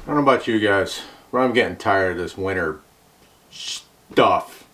I don't know about you guys, but I'm getting tired of this winter stuff.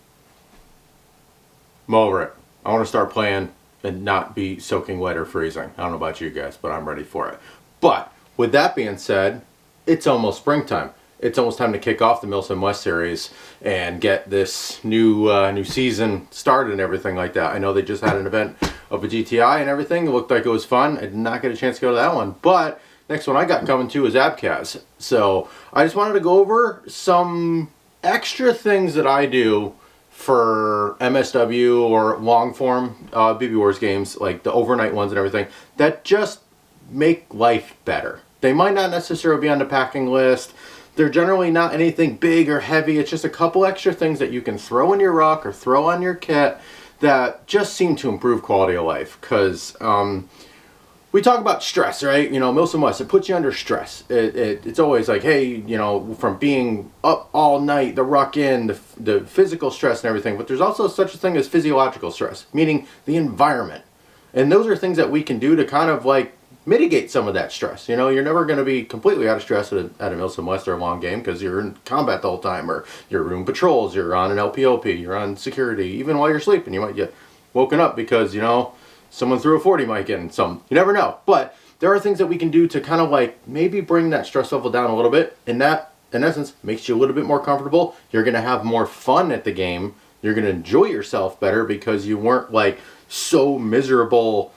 I'm over it. I want to start playing and not be soaking wet or freezing. I don't know about you guys, but I'm ready for it. But with that being said, it's almost springtime. It's almost time to kick off the Milsim West series and get this new season started and everything like that. I know they just had an event of a GTI and everything. It looked like it was fun. I did not get a chance to go to that one, but next one I got coming to is Abhakz. So I just wanted to go over some extra things that I do for MSW or long form BB Wars games, like the overnight ones and everything, that just make life better. They might not necessarily be on the packing list. They're generally not anything big or heavy. It's just a couple extra things that you can throw in your ruck or throw on your kit that just seem to improve quality of life. Because we talk about stress, right? You know, Milsim West, it puts you under stress. It's always like, hey, you know, from being up all night, the ruck in, the physical stress and everything. But there's also such a thing as physiological stress, meaning the environment. And those are things that we can do to kind of like mitigate some of that stress. You know, you're never going to be completely out of stress at a Milsim West or a long game because you're in combat the whole time, or you're doing patrols, you're on an LPOP, you're on security. Even while you're sleeping, you might get woken up because, you know, someone threw a 40 mic in some. You never know. But there are things that we can do to kind of like maybe bring that stress level down a little bit. And that, in essence, makes you a little bit more comfortable. You're going to have more fun at the game. You're going to enjoy yourself better because you weren't like so miserable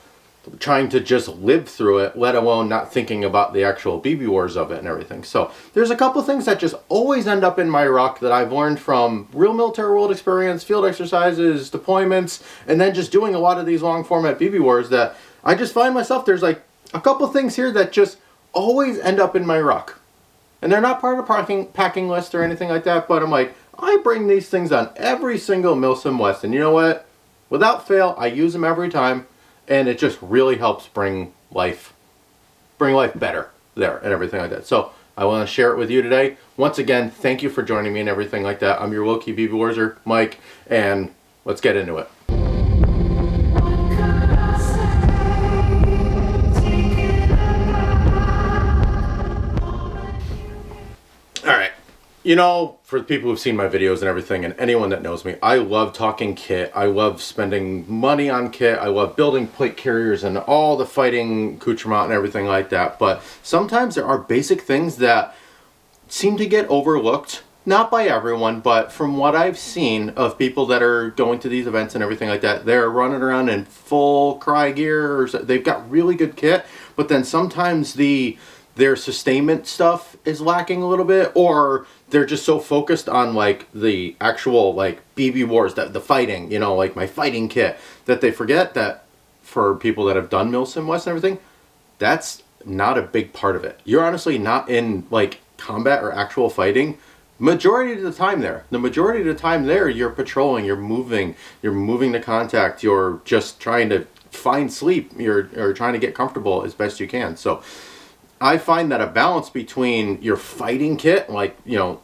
trying to just live through it, let alone not thinking about the actual BB Wars of it and everything. So there's a couple things that just always end up in my ruck that I've learned from real military world experience, field exercises, deployments, and then just doing a lot of these long format BB Wars that I just find myself, there's like a couple things here that just always end up in my ruck. And they're not part of the packing list or anything like that, but I'm like, I bring these things on every single Milsim West, and you know what? Without fail, I use them every time. And it just really helps bring life better there and everything like that. So I want to share it with you today. Once again, thank you for joining me and everything like that. I'm your low-key BB Warser, Mike, and let's get into it. Alright, you know, for the people who've seen my videos and everything, and anyone that knows me, I love talking kit. I love spending money on kit. I love building plate carriers and all the fighting accoutrement and everything like that. But sometimes there are basic things that seem to get overlooked. Not by everyone, but from what I've seen of people that are going to these events and everything like that, they're running around in full cry gear. Or they've got really good kit, but then sometimes their sustainment stuff is lacking a little bit, or they're just so focused on like the actual like BB Wars, the fighting, you know, like my fighting kit, that they forget that for people that have done Milsim West and everything, that's not a big part of it. You're honestly not in like combat or actual fighting majority of the time there. The majority of the time there, you're patrolling, you're moving to contact, you're just trying to find sleep, you're trying to get comfortable as best you can. So I find that a balance between your fighting kit, like, you know,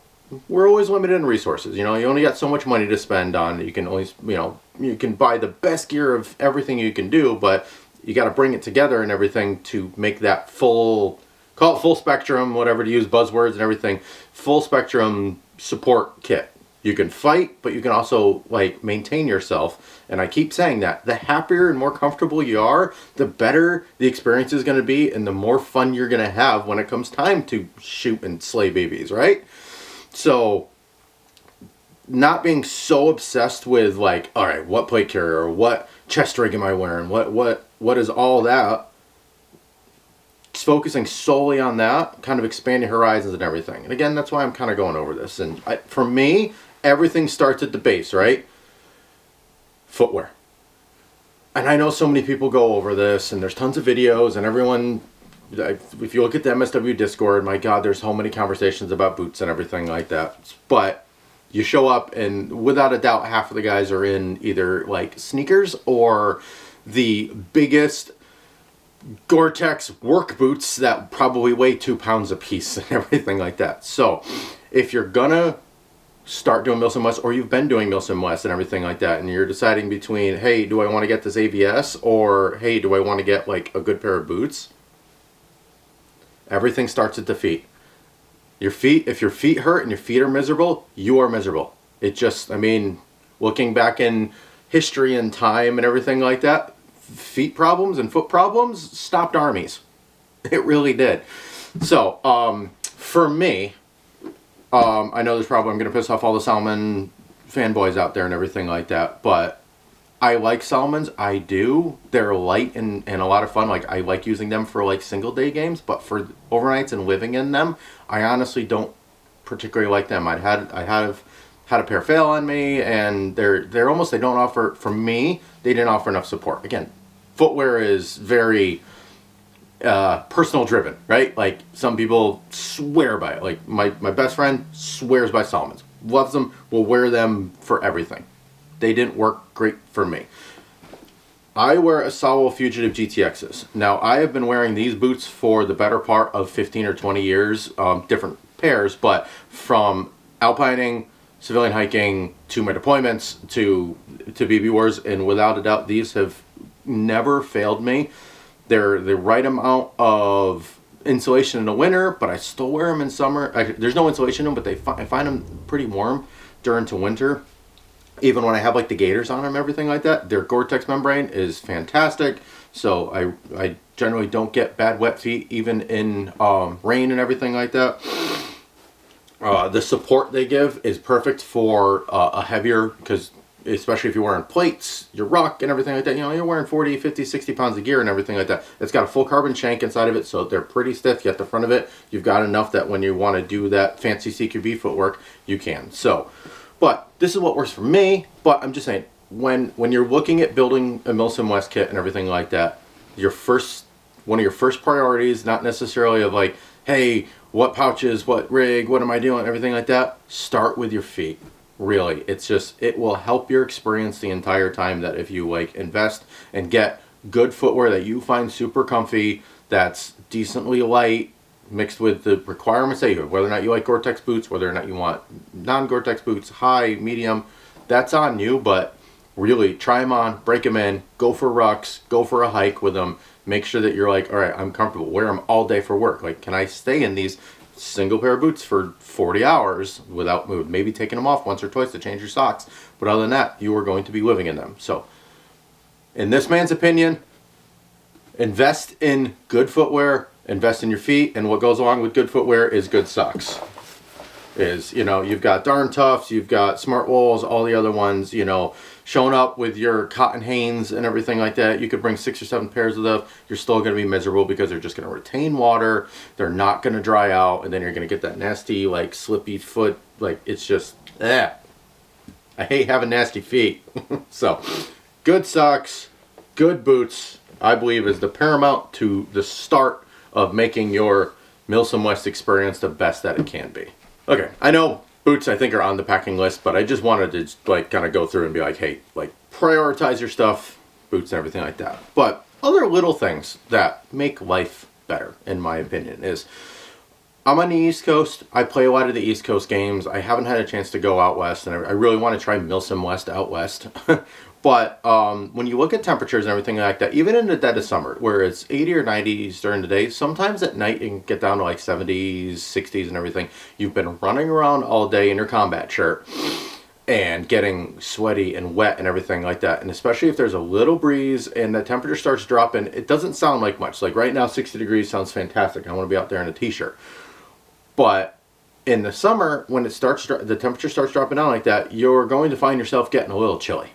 we're always limited in resources. You know, you only got so much money to spend on. You can only, you know, you can buy the best gear of everything you can do, but you got to bring it together and everything to make that full, call it full spectrum, whatever to use buzzwords and everything, full spectrum support kit. You can fight, but you can also like maintain yourself. And I keep saying that the happier and more comfortable you are, the better the experience is going to be, and the more fun you're going to have when it comes time to shoot and slay babies, right? So not being so obsessed with like, all right, what plate carrier or what chest rig am I wearing? What is all that? Just focusing solely on that, kind of expanding horizons and everything. And again, that's why I'm kind of going over this. And for me, everything starts at the base, right? Footwear. And I know so many people go over this, and there's tons of videos, and everyone, if you look at the MSW Discord, my God, there's so many conversations about boots and everything like that. But you show up, and without a doubt, half of the guys are in either like sneakers or the biggest Gore-Tex work boots that probably weigh 2 pounds a piece and everything like that. So if you're gonna start doing Milsim West, or you've been doing Milsim West and everything like that, and you're deciding between, hey, do I want to get this AVS, or hey, do I want to get like a good pair of boots? Everything starts at the feet. Your feet, if your feet hurt and your feet are miserable, you are miserable. It just, I mean, looking back in history and time and everything like that, feet problems and foot problems stopped armies. It really did. So, for me, I know I'm going to piss off all the Salomon fanboys out there and everything like that, but I like Salomons. I do. They're light and a lot of fun. Like, I like using them for like single day games, but for overnights and living in them, I honestly don't particularly like them. I have had a pair fail on me, and they're almost, they don't offer, for me, they didn't offer enough support. Again, footwear is very personal driven, right? Like, some people swear by it. Like, my best friend swears by Salomons, loves them, will wear them for everything. They didn't work great for me. I wear a Sowell Fugitive GTXs. Now, I have been wearing these boots for the better part of 15 or 20 years, different pairs, but from alpining, civilian hiking, to my deployments, to BB Wars, and without a doubt, these have never failed me. They're the right amount of insulation in the winter, but I still wear them in summer. There's no insulation in them, but I find them pretty warm during to winter. Even when I have like the gaiters on them, everything like that, their Gore-Tex membrane is fantastic. So I generally don't get bad wet feet, even in rain and everything like that. The support they give is perfect for a heavier, because especially if you're wearing plates, your ruck and everything like that, you know, you're wearing 40, 50, 60 pounds of gear and everything like that. It's got a full carbon shank inside of it, so they're pretty stiff. Yet the front of it, you've got enough that when you want to do that fancy CQB footwork, you can. So, but this is what works for me. But I'm just saying, when you're looking at building a Milsim West kit and everything like that, one of your first priorities, not necessarily of like, hey, what pouches, what rig, what am I doing, everything like that, start with your feet. Really, it's just, it will help your experience the entire time. That if you like invest and get good footwear that you find super comfy, that's decently light, mixed with the requirements that you have, whether or not you like Gore-Tex boots, whether or not you want non-Gore-Tex boots, high, medium, that's on you. But really, try them on, break them in, go for rucks, go for a hike with them. Make sure that you're like, all right, I'm comfortable. Wear them all day for work. Like, can I stay in these single pair of boots for 40 hours without moving? Maybe taking them off once or twice to change your socks. But other than that, you are going to be living in them. So, in this man's opinion, invest in good footwear, invest in your feet, and what goes along with good footwear is good socks. You know, you've got Darn Toughs, you've got Smart Wools, all the other ones, you know, showing up with your Cotton Hanes and everything like that. You could bring 6 or 7 pairs of those. You're still going to be miserable because they're just going to retain water. They're not going to dry out, and then you're going to get that nasty, like, slippy foot. Like, it's just, I hate having nasty feet. So, good socks, good boots, I believe, is the paramount to the start of making your Milsim West experience the best that it can be. Okay, I know boots, I think, are on the packing list, but I just wanted to, like, kind of go through and be like, hey, like, prioritize your stuff, boots and everything like that. But other little things that make life better, in my opinion, is I'm on the East Coast. I play a lot of the East Coast games. I haven't had a chance to go out west, and I really want to try Milsim West out west. But when you look at temperatures and everything like that, even in the dead of summer, where it's 80 or 90s during the day, sometimes at night you can get down to like 70s, 60s and everything. You've been running around all day in your combat shirt and getting sweaty and wet and everything like that. And especially if there's a little breeze and the temperature starts dropping, it doesn't sound like much. Like right now, 60 degrees sounds fantastic. I want to be out there in a t-shirt. But in the summer, when the temperature starts dropping down like that, you're going to find yourself getting a little chilly.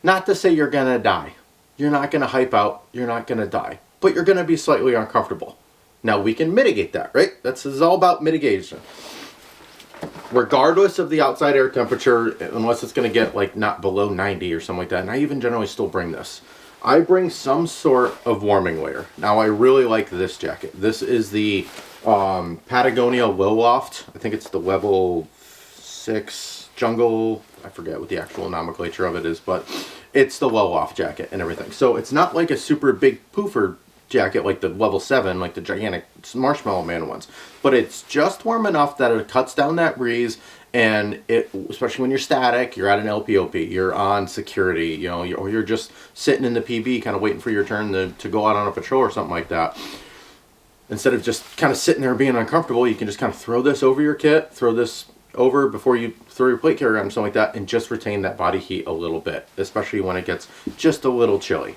Not to say you're going to die. You're not going to hype out. You're not going to die. But you're going to be slightly uncomfortable. Now, we can mitigate that, right? This is all about mitigation. Regardless of the outside air temperature, unless it's going to get like not below 90 or something like that, and I even generally still bring this. I bring some sort of warming layer. Now, I really like this jacket. This is the Patagonia Low Loft. I think it's the level 6 jungle. I forget what the actual nomenclature of it is, but it's the Low Loft jacket and everything. So it's not like a super big poofer jacket like the level 7, like the gigantic Marshmallow Man ones. But it's just warm enough that it cuts down that breeze, and it, especially when you're static, you're at an LPOP, you're on security, you know, or you're just sitting in the PB kind of waiting for your turn to go out on a patrol or something like that. instead of just kind of sitting there and being uncomfortable, you can just kind of throw this over your kit, throw this over before you throw your plate carrier on or something like that, and just retain that body heat a little bit, especially when it gets just a little chilly.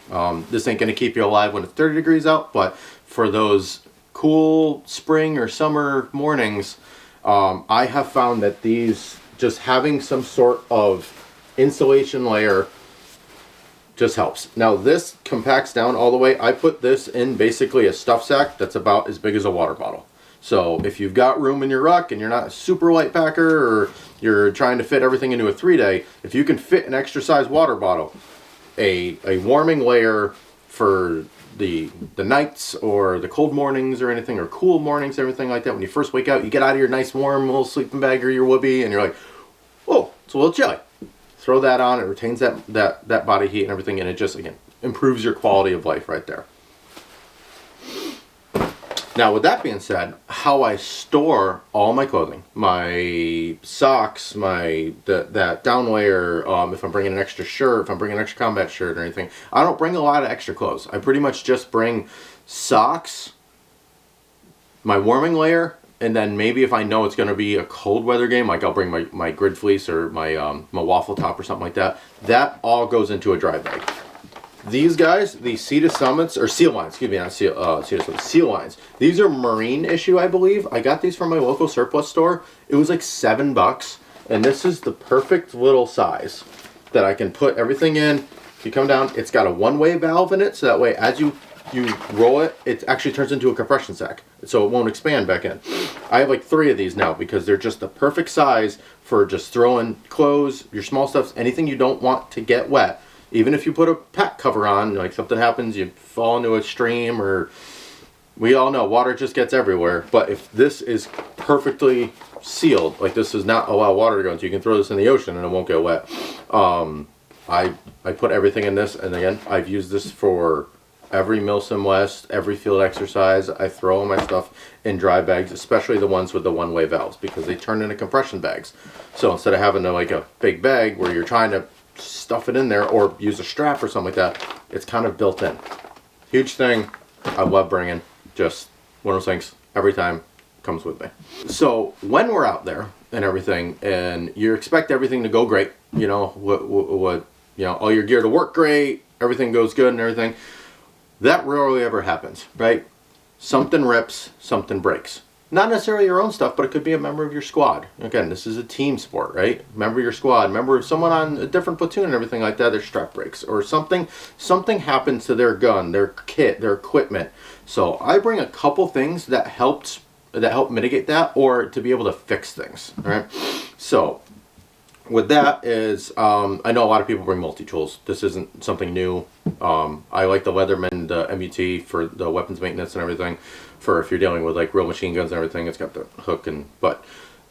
This ain't going to keep you alive when it's 30 degrees out, but for those cool spring or summer mornings, I have found that these, just having some sort of insulation layer just helps. Now this compacts down all the way. I put this in basically a stuff sack that's about as big as a water bottle. So if you've got room in your ruck and you're not a super light packer, or you're trying to fit everything into a 3-day, if you can fit an extra size water bottle, a warming layer for the nights or the cold mornings or anything, or cool mornings, everything like that, when you first wake up, you get out of your nice warm little sleeping bag or your whoopee and you're like, whoa, it's a little chilly. Throw that on, it retains that body heat and everything, and it just, again, improves your quality of life right there. Now, with that being said, how I store all my clothing, my socks, that down layer, if I'm bringing an extra shirt, if I'm bringing an extra combat shirt or anything, I don't bring a lot of extra clothes. I pretty much just bring socks, my warming layer, and then maybe if I know it's going to be a cold weather game, like I'll bring my grid fleece or my waffle top or something like that. That all goes into a dry bag. These guys, the Sea Summits, or Seal Lines, excuse me, not Seal Lines. These are marine issue, I believe. I got these from my local surplus store. It was like $7, and this is the perfect little size that I can put everything in. If you come down, it's got a one-way valve in it, so that way as you roll it, it actually turns into a compression sack, so it won't expand back in. I have like 3 of these now because they're just the perfect size for just throwing clothes, your small stuff, anything you don't want to get wet. Even if you put a pack cover on, like something happens, you fall into a stream, or we all know water just gets everywhere. But if this is perfectly sealed, like this does not allow water to go into, you can throw this in the ocean and it won't get wet. I put everything in this, and again, I've used this for every Milsim West, every field exercise. I throw all my stuff in dry bags, especially the ones with the one-way valves, because they turn into compression bags. So instead of having like a big bag where you're trying to stuff it in there or use a strap or something like that, it's kind of built in. Huge thing. I love bringing. Just one of those things, every time comes with me. So when we're out there and everything, and you expect everything to go great, you know, what you know, all your gear to work great, everything goes good and everything, that rarely ever happens, right? Something rips, something breaks. Not necessarily your own stuff, but it could be a member of your squad. Again, this is a team sport, right? Member of your squad, member of someone on a different platoon and everything like that, their strap breaks, or something happens to their gun, their kit, their equipment. So I bring a couple things that help mitigate that, or to be able to fix things, right? So with that is, I know a lot of people bring multi-tools. This isn't something new. I like the Leatherman, the MUT for the weapons maintenance and everything. For if you're dealing with like real machine guns and everything, it's got the hook, but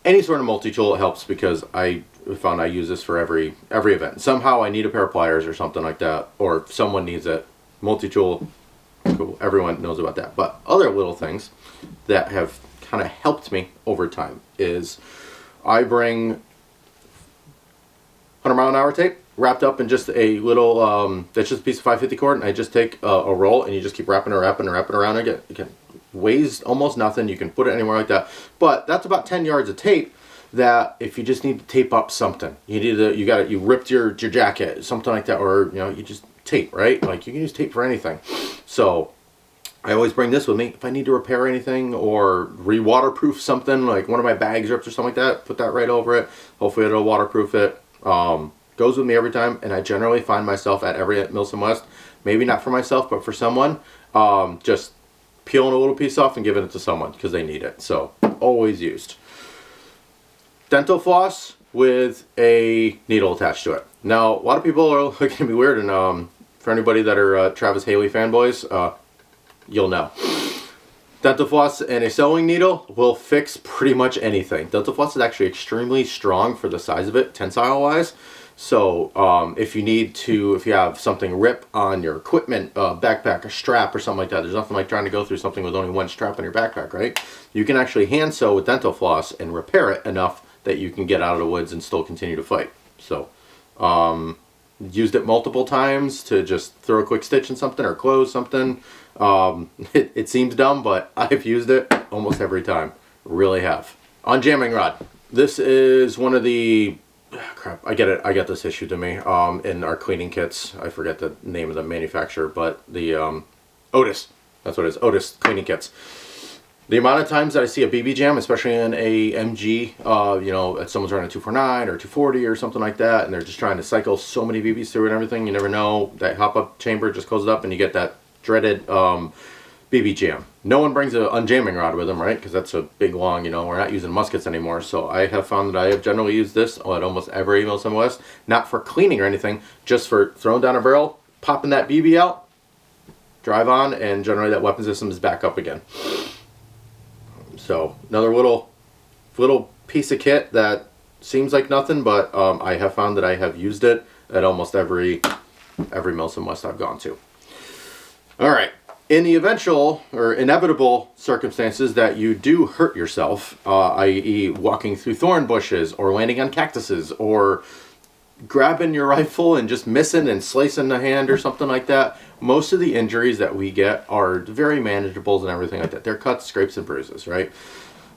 any sort of multi-tool helps, because I found I use this for every event. Somehow I need a pair of pliers or something like that, or if someone needs it. Multi-tool, cool, everyone knows about that. But other little things that have kind of helped me over time is I bring 100-mile-an-hour tape wrapped up in just a little, that's just a piece of 550 cord, and I just take a roll and you just keep wrapping around again. Weighs almost nothing. You can put it anywhere like that. But that's about 10 yards of tape that if you just need to tape up something, you ripped your jacket, something like that, or you know, you just tape, right? Like you can use tape for anything. So I always bring this with me if I need to repair anything or re-waterproof something, like one of my bags rips or something like that, put that right over it. Hopefully it'll waterproof it. Goes with me every time, and I generally find myself at every Milsim West, maybe not for myself, but for someone, just peeling a little piece off and giving it to someone because they need it. So always used. Dental floss with a needle attached to it. Now a lot of people are looking at me weird, and for anybody that are Travis Haley fanboys, you'll know. Dental floss and a sewing needle will fix pretty much anything. Dental floss is actually extremely strong for the size of it, tensile wise. So if you have something rip on your equipment, backpack, a strap or something like that, there's nothing like trying to go through something with only one strap on your backpack, right? You can actually hand sew with dental floss and repair it enough that you can get out of the woods and still continue to fight. So used it multiple times to just throw a quick stitch in something or close something. It seems dumb, but I've used it almost every time. Really have. On jamming rod. This is one of the, crap, I get it. I got this issued to me in our cleaning kits. I forget the name of the manufacturer, but the Otis. That's what it is. Otis cleaning kits. The amount of times that I see a BB jam, especially in a MG, you know, if someone's running a 249 or 240 or something like that, and they're just trying to cycle so many BBs through and everything, you never know. That hop-up chamber just closes up and you get that dreaded BB jam. No one brings an unjamming rod with them, right? Because that's a big long, you know, we're not using muskets anymore. So I have found that I have generally used this at almost every Milsim West, not for cleaning or anything, just for throwing down a barrel, popping that BB out, drive on, and generally that weapon system is back up again. So another little piece of kit that seems like nothing, but I have found that I have used it at almost every Milsim West I've gone to. All right, in the eventual or inevitable circumstances that you do hurt yourself, i.e. walking through thorn bushes or landing on cactuses or grabbing your rifle and just missing and slicing the hand or something like that, most of the injuries that we get are very manageable and everything like that. They're cuts, scrapes, and bruises, right?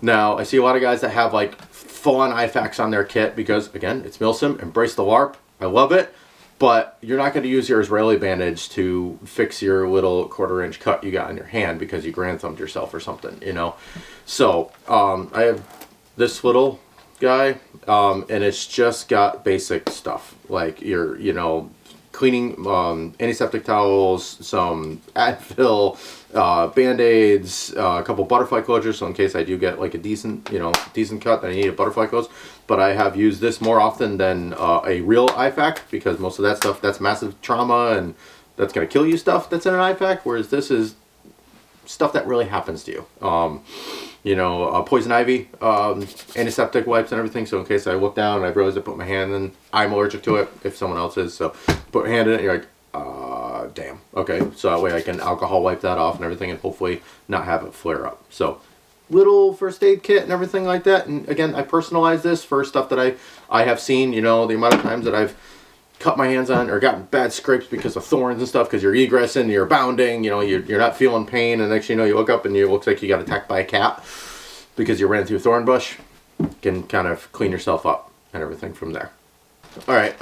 Now, I see a lot of guys that have like full-on IFAKs on their kit because, again, it's Milsim, embrace the LARP. I love it, but you're not going to use your Israeli bandage to fix your little quarter-inch cut you got on your hand because you grand thumbed yourself or something, you know? So, I have this little guy, and it's just got basic stuff like your, you know, cleaning, antiseptic towels, some Advil, Band-Aids, a couple butterfly closures, so in case I do get like a decent, you know, decent cut that I need a butterfly close. But I have used this more often than a real IFAK because most of that stuff, that's massive trauma and that's going to kill you stuff that's in an IFAK, whereas this is stuff that really happens to you. You know, poison ivy, antiseptic wipes and everything, so in case I look down and I realize I put my hand in, I'm allergic to it if someone else is, so put your hand in it and you're like, damn, okay, so that way I can alcohol wipe that off and everything and hopefully not have it flare up. So little first aid kit and everything like that, and again, I personalize this for stuff that I have seen, you know, the amount of times that I've cut my hands on or gotten bad scrapes because of thorns and stuff because you're egressing, you're bounding, you know, you're not feeling pain, and next thing you know, you look up and it looks like you got attacked by a cat because you ran through a thorn bush. You can kind of clean yourself up and everything from there. All right,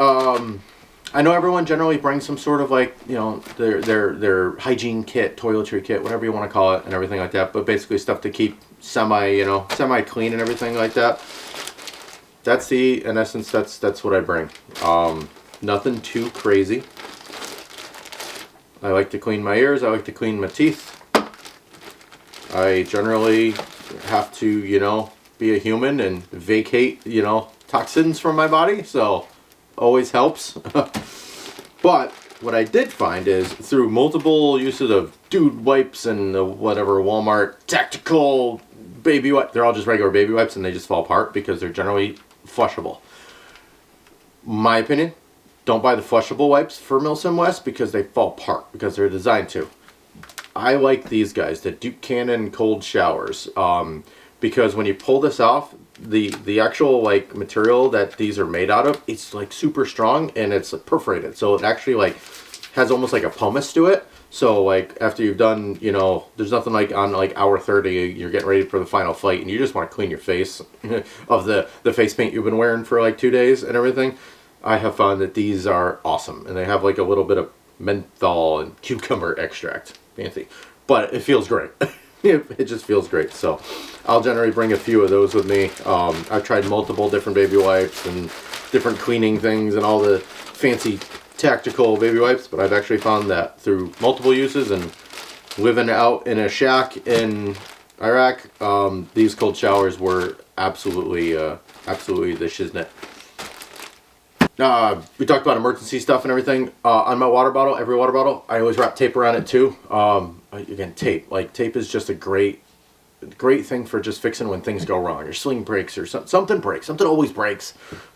I know everyone generally brings some sort of like, you know, their hygiene kit, toiletry kit, whatever you want to call it and everything like that, but basically stuff to keep semi clean and everything like that. That's in essence, that's what I bring. Nothing too crazy. I like to clean my ears. I like to clean my teeth. I generally have to, you know, be a human and vacate, you know, toxins from my body. So always helps. But what I did find is through multiple uses of dude wipes and the whatever Walmart tactical baby wipe, they're all just regular baby wipes and they just fall apart because they're generally flushable. My opinion, don't buy the flushable wipes for Milsim West because they fall apart because they're designed to. I like these guys, the Duke Cannon cold showers, because when you pull this off, the actual like material that these are made out of, it's like super strong and it's perforated, so it actually like has almost like a pumice to it. So like after you've done, you know, there's nothing like on like hour 30, you're getting ready for the final fight and you just want to clean your face of the face paint you've been wearing for like 2 days and everything. I have found that these are awesome, and they have like a little bit of menthol and cucumber extract. Fancy, but it feels great. It just feels great. So I'll generally bring a few of those with me. I've tried multiple different baby wipes and different cleaning things and all the fancy tactical baby wipes, but I've actually found that through multiple uses and living out in a shack in Iraq, these cold showers were absolutely the shiznit. We talked about emergency stuff and everything. On my water bottle, every water bottle, I always wrap tape around it too. Again, tape. Like, tape is just a great thing for just fixing when things go wrong. Your sling breaks or something breaks. Something always breaks.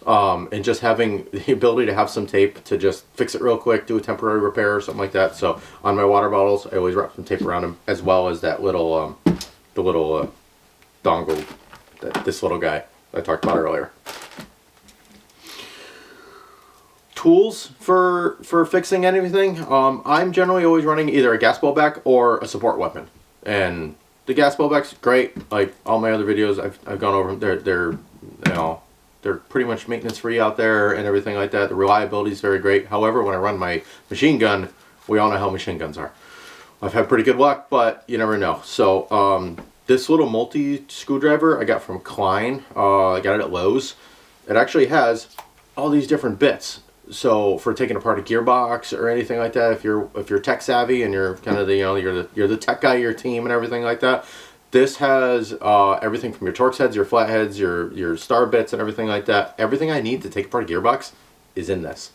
And just having the ability to have some tape to just fix it real quick, do a temporary repair or something like that. So on my water bottles, I always wrap some tape around them, as well as that little, the little dongle, this little guy I talked about earlier. tools for fixing anything, I'm generally always running either a gas blowback or a support weapon. And the gas blowback's great. Like all my other videos, I've gone over them. They're you know, they're pretty much maintenance free out there and everything like that. The reliability is very great. However, when I run my machine gun, we all know how machine guns are. I've had pretty good luck, but you never know. So this little multi screwdriver I got from Klein. I got it at Lowe's. It actually has all these different bits. So for taking apart a gearbox or anything like that, if you're tech savvy and you're kind of the you're the tech guy of your team and everything like that, this has everything from your Torx heads, your flatheads, your star bits and everything like that. Everything I need to take apart a gearbox is in this.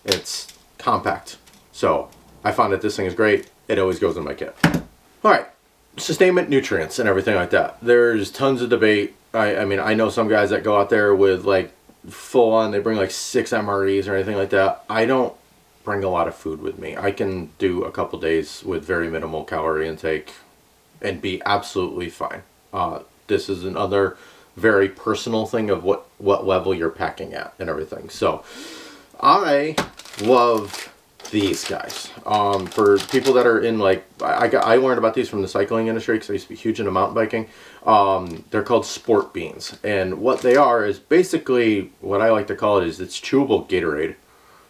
It's compact. So I found that this thing is great. It always goes in my kit. All right, sustainment, nutrients, and everything like that. There's tons of debate. I mean, I know some guys that go out there with like full on, they bring like 6 MREs or anything like that. I don't bring a lot of food with me. I can do a couple days with very minimal calorie intake and be absolutely fine. This is another very personal thing of what level you're packing at and everything. So I love these guys. For people that are in like, I learned about these from the cycling industry because I used to be huge into mountain biking. They're called sport beans, and what they are is basically what I like to call it is it's chewable Gatorade.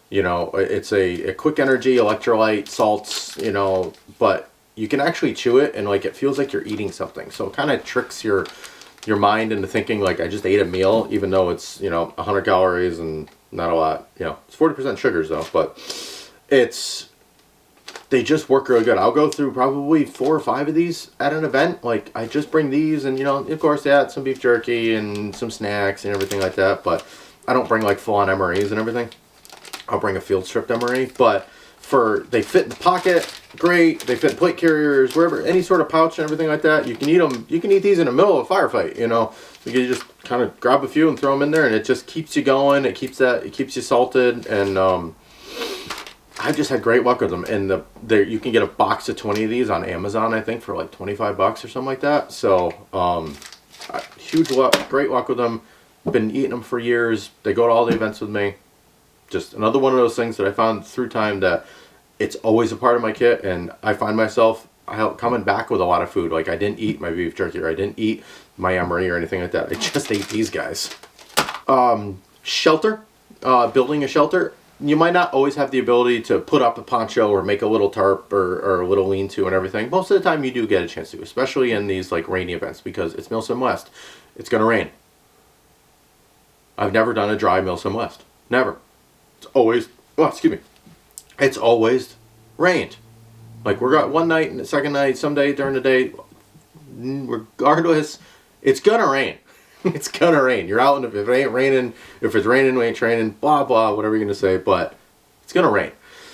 You know, it's a quick energy electrolyte salts, you know, but you can actually chew it and like it feels like you're eating something. So it kind of tricks your mind into thinking like I just ate a meal, even though it's, you know, 100 calories and not a lot. You know, it's 40% sugars though, but they just work really good. I'll go through probably 4 or 5 of these at an event. Like I just bring these and, you know, of course, yeah, some beef jerky and some snacks and everything like that. But I don't bring like full on MREs and everything. I'll bring a field stripped MRE, but they fit in the pocket. Great. They fit in plate carriers, wherever, any sort of pouch and everything like that. You can eat them. You can eat these in the middle of a firefight, you know. You can just kind of grab a few and throw them in there and it just keeps you going. It keeps you salted and, I've just had great luck with them, and you can get a box of 20 of these on Amazon, I think, for like 25 bucks or something like that. So, huge luck, great luck with them. Been eating them for years. They go to all the events with me. Just another one of those things that I found through time that it's always a part of my kit, and I find myself coming back with a lot of food. Like I didn't eat my beef jerky, or I didn't eat my MRE or anything like that. I just ate these guys. Shelter, building a shelter. You might not always have the ability to put up a poncho or make a little tarp or a little lean-to and everything. Most of the time you do get a chance to, especially in these like rainy events because it's Milsim West. It's going to rain. I've never done a dry Milsim West. Never. It's always, it's always rained. Like we're got one night and the second night, someday during the day, regardless, it's going to rain. It's gonna rain. You're out, and if it ain't raining, if it's raining, we ain't training, blah, blah, whatever you're gonna say, but it's gonna rain.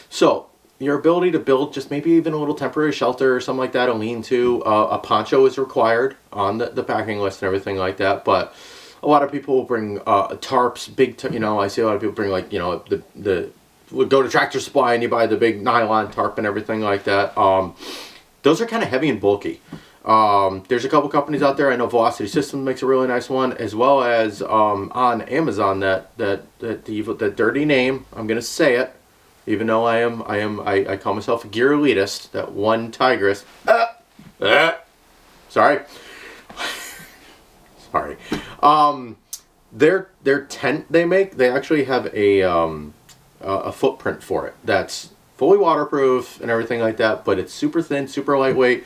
So, your ability to build just maybe even a little temporary shelter or something like that, a lean-to, a poncho is required on the packing list and everything like that, but a lot of people bring tarps, you know, I see a lot of people bring like, you know, would go to Tractor Supply and you buy the big nylon tarp and everything like that. Those are kind of heavy and bulky. There's a couple companies out there. I know Velocity Systems makes a really nice one, as well as on Amazon that dirty name. I'm gonna say it, even though I call myself a gear elitist. That one Tigress. Sorry. Sorry. Their tent they make. They actually have a footprint for it that's fully waterproof and everything like that. But it's super thin, super lightweight.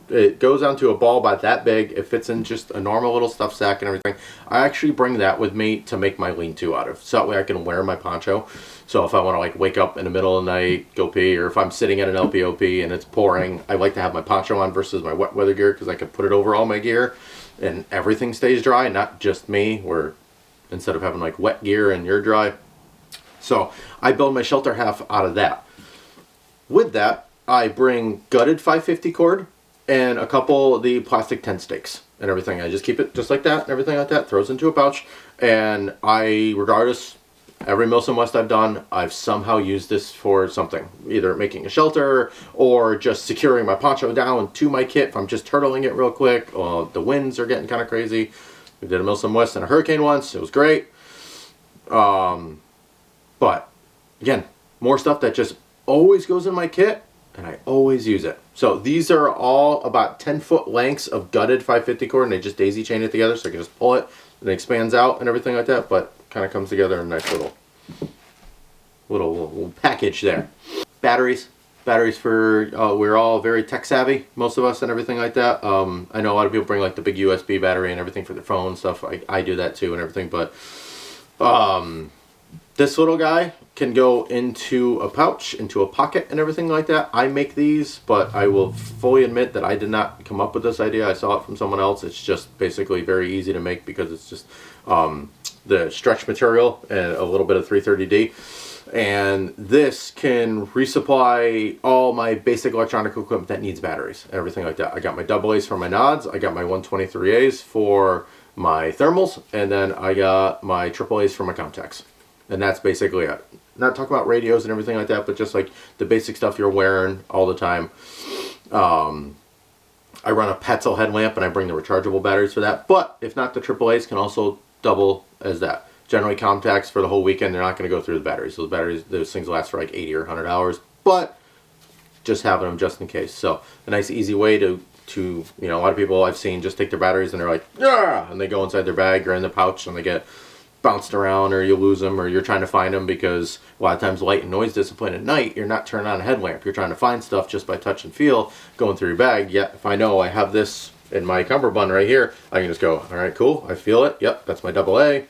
It goes onto a ball about that big. It fits in just a normal little stuff sack and everything. I actually bring that with me to make my lean-to out of. So that way I can wear my poncho. So if I want to like wake up in the middle of the night, go pee, or if I'm sitting at an LPOP and it's pouring, I like to have my poncho on versus my wet weather gear because I can put it over all my gear and everything stays dry, not just me, where instead of having like wet gear and you're dry. So I build my shelter half out of that. With that, I bring gutted 550 cord and a couple of the plastic tent stakes and everything. I just keep it just like that and everything like that, throws into a pouch. And regardless, every Milsim West I've done, I've somehow used this for something. Either making a shelter or just securing my poncho down to my kit if I'm just turtling it real quick. The winds are getting kind of crazy. We did a Milsim West and a hurricane once. It was great. But again, more stuff that just always goes in my kit, and I always use it. So these are all about 10-foot lengths of gutted 550 cord, and they just daisy chain it together, so I can just pull it and it expands out and everything like that, but kind of comes together in a nice little package there. Batteries for we're all very tech savvy, most of us, and everything like that. I know a lot of people bring like the big USB battery and everything for their phone and stuff. I do that too and everything, but this little guy can go into a pouch, into a pocket and everything like that. I make these, but I will fully admit that I did not come up with this idea. I saw it from someone else. It's just basically very easy to make because it's just the stretch material and a little bit of 330D. And this can resupply all my basic electronic equipment that needs batteries and everything like that. I got my AA's for my nods. I got my 123A's for my thermals. And then I got my AAA's for my contacts. And that's basically it. Not talking about radios and everything like that, but just like the basic stuff you're wearing all the time. I run a Petzl headlamp and I bring the rechargeable batteries for that. But if not, the AAA's can also double as that. Generally, contacts for the whole weekend, they're not going to go through the batteries. So the batteries, those things last for like 80 or 100 hours. But just having them just in case. So a nice easy way to you know, a lot of people I've seen just take their batteries and they're like, yeah, and they go inside their bag or in the pouch and they get bounced around, or you lose them, or you're trying to find them because a lot of times light and noise discipline at night, you're not turning on a headlamp. You're trying to find stuff just by touch and feel going through your bag. Yet if I know I have this in my cummerbund right here, I can just go, all right, cool, I feel it. Yep, that's my AA.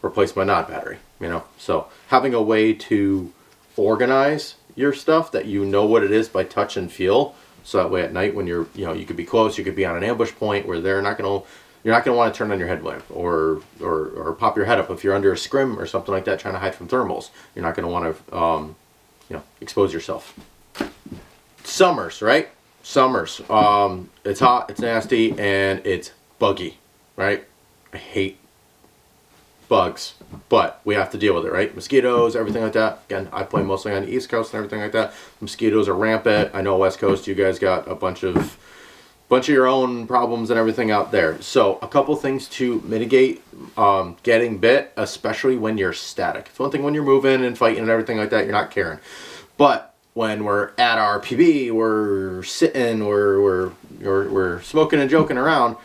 Replace my NOD battery, you know. So having a way to organize your stuff that you know what it is by touch and feel, so that way at night when you're, you know, you could be close, you could be on an ambush point where you're not going to want to turn on your headlamp or pop your head up if you're under a scrim or something like that trying to hide from thermals. You're not going to want to you know, expose yourself. Summers, right? Summers. It's hot, it's nasty, and it's buggy, right? I hate bugs, but we have to deal with it, right? Mosquitoes, everything like that. Again, I play mostly on the East Coast and everything like that. Mosquitoes are rampant. I know West Coast, you guys got a bunch of your own problems and everything out there. So a couple things to mitigate getting bit, especially when you're static. It's one thing when you're moving and fighting and everything like that, you're not caring. But when we're at our PB, we're sitting, we're smoking and joking around,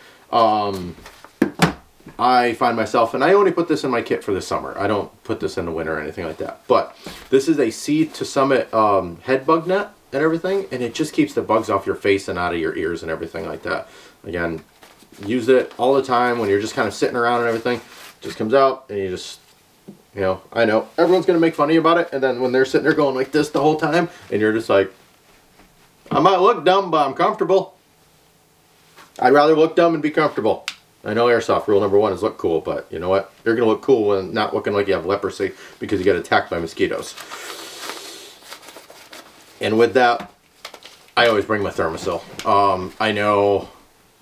I find myself, and I only put this in my kit for the summer. I don't put this in the winter or anything like that. But this is a Seed to Summit head bug net and everything, and it just keeps the bugs off your face and out of your ears and everything like that. Again, use it all the time when you're just kind of sitting around and everything. It just comes out and you just, you know, I know everyone's going to make fun of you about it, and then when they're sitting there going like this the whole time, and you're just like, I might look dumb, but I'm comfortable. I'd rather look dumb and be comfortable. I know airsoft rule number 1 is look cool, but you know what? You're going to look cool when not looking like you have leprosy because you get attacked by mosquitoes. And with that, I always bring my thermosil. I know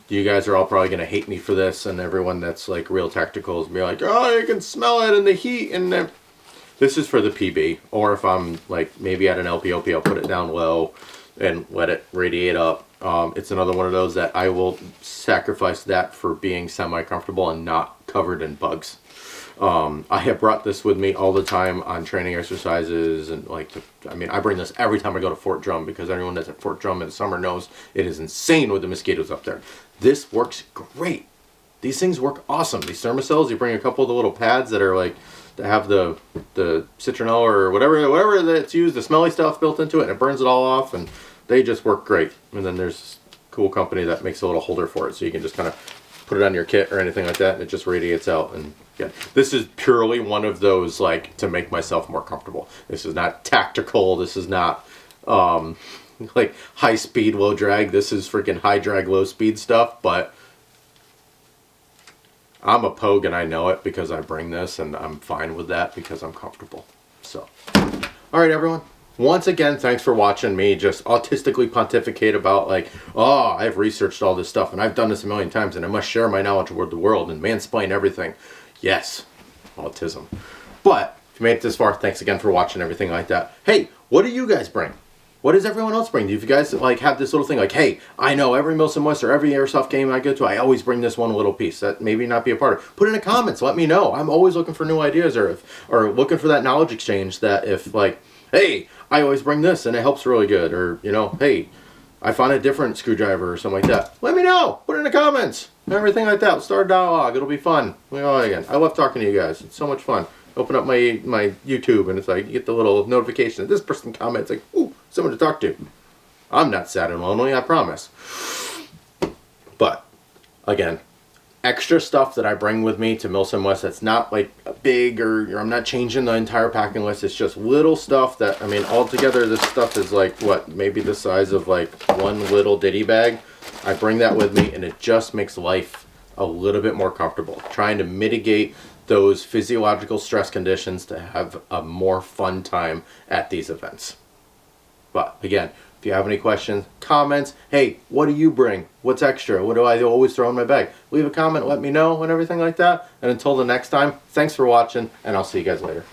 you guys are all probably going to hate me for this, and everyone that's like real tactical is be like, oh, you can smell it in the heat. And this is for the PB, or if I'm like maybe at an LPOP, I'll put it down low and let it radiate up. It's another one of those that I will sacrifice that for being semi-comfortable and not covered in bugs. I have brought this with me all the time on training exercises, and I mean, I bring this every time I go to Fort Drum, because anyone that's at Fort Drum in the summer knows it is insane with the mosquitoes up there. This works great. These things work awesome. These thermosils, you bring a couple of the little pads that are like, that have the citronella or whatever that's used, the smelly stuff built into it, and it burns it all off, and they just work great. And then there's this cool company that makes a little holder for it, so you can just kind of put it on your kit or anything like that, and it just radiates out. And yeah, this is purely one of those, like, to make myself more comfortable. This is not tactical. This is not like high speed, low drag. This is freaking high drag, low speed stuff. But I'm a pogue and I know it because I bring this, and I'm fine with that because I'm comfortable. So, all right, everyone. Once again, thanks for watching me just autistically pontificate about like, oh, I've researched all this stuff and I've done this a million times and I must share my knowledge with the world and mansplain everything. Yes, autism. But if you made it this far, thanks again for watching, everything like that. Hey, what do you guys bring? What does everyone else bring? Do you guys like have this little thing like, hey, I know every Milsim West or every airsoft game I go to, I always bring this one little piece that maybe not be a part of. Put in the comments. Let me know. I'm always looking for new ideas or looking for that knowledge exchange that if like, hey, I always bring this and it helps really good. Or, you know, hey, I found a different screwdriver or something like that. Let me know. Put it in the comments. Everything like that. We'll start a dialogue. It'll be fun. Again, I love talking to you guys. It's so much fun. Open up my YouTube and it's like you get the little notification that this person comments like, ooh, someone to talk to. I'm not sad and lonely, I promise. But again, extra stuff that I bring with me to Milsim West that's not like big or I'm not changing the entire packing list. It's just little stuff that, I mean, altogether this stuff is like what, maybe the size of like one little ditty bag. I bring that with me and it just makes life a little bit more comfortable. Trying to mitigate those physiological stress conditions to have a more fun time at these events. But again, if you have any questions, comments, hey, what do you bring? What's extra? What do I always throw in my bag? Leave a comment, let me know and everything like that. And until the next time, thanks for watching and I'll see you guys later.